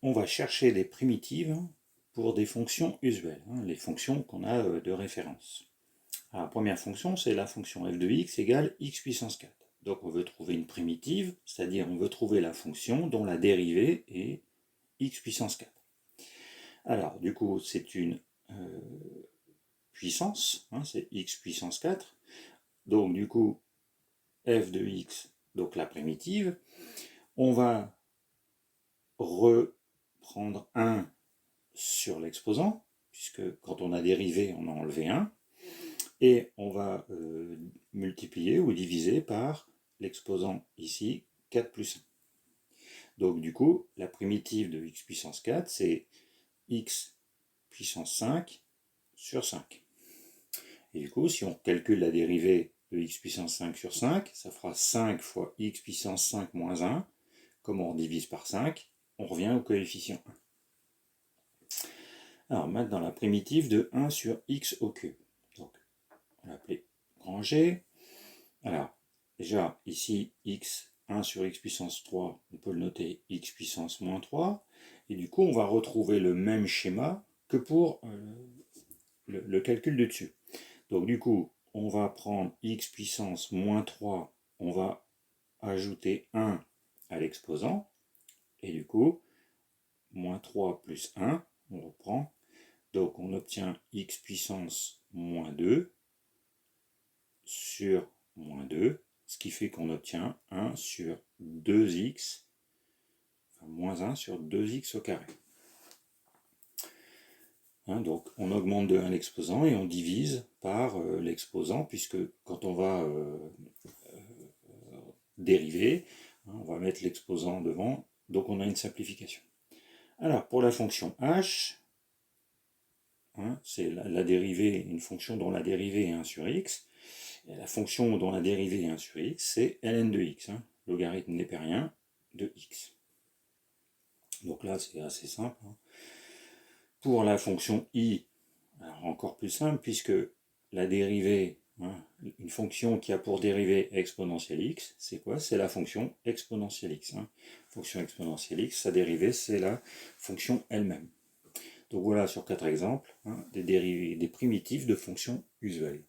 on va chercher des primitives pour des fonctions usuelles, les fonctions qu'on a de référence. Alors, la première fonction, c'est la fonction f de x égale x puissance 4. Donc on veut trouver une primitive, c'est-à-dire on veut trouver la fonction dont la dérivée est x puissance 4. Alors du coup c'est une puissance, c'est x puissance 4. Donc du coup f de x, donc la primitive, on va reprendre 1 sur l'exposant, puisque quand on a dérivé, on a enlevé 1, et on va multiplier ou diviser par l'exposant ici, 4 plus 1. Donc du coup, la primitive de x puissance 4, c'est x puissance 5 sur 5. Et du coup, si on calcule la dérivée de x puissance 5 sur 5, ça fera 5 fois x puissance 5 moins 1. Comme on divise par 5, on revient au coefficient 1. Alors maintenant, la primitive de 1 sur x au cube. Donc, on va l'appeler grand G. Alors, déjà, ici, x, 1 sur x puissance 3, on peut le noter x puissance moins 3. Et du coup, on va retrouver le même schéma que pour le calcul du dessus. Donc du coup, on va prendre x puissance moins 3, on va ajouter 1 à l'exposant, et du coup, moins 3 plus 1, on reprend, donc on obtient x puissance moins 2 sur moins 2, ce qui fait qu'on obtient 1 sur 2x, enfin moins 1 sur 2x au carré. Donc on augmente de 1 l'exposant et on divise par l'exposant, puisque quand on va dériver, on va mettre l'exposant devant, donc on a une simplification. Alors pour la fonction h, c'est la dérivée, une fonction dont la dérivée est 1 sur x, et la fonction dont la dérivée est 1 sur x, c'est ln de x, logarithme népérien de x. Donc là c'est assez simple. Pour la fonction i, alors encore plus simple, puisque la dérivée, une fonction qui a pour dérivée exponentielle x, c'est quoi? C'est la fonction exponentielle x. Fonction exponentielle x, sa dérivée, c'est la fonction elle-même. Donc voilà sur 4 exemples, des primitives de fonctions usuelles.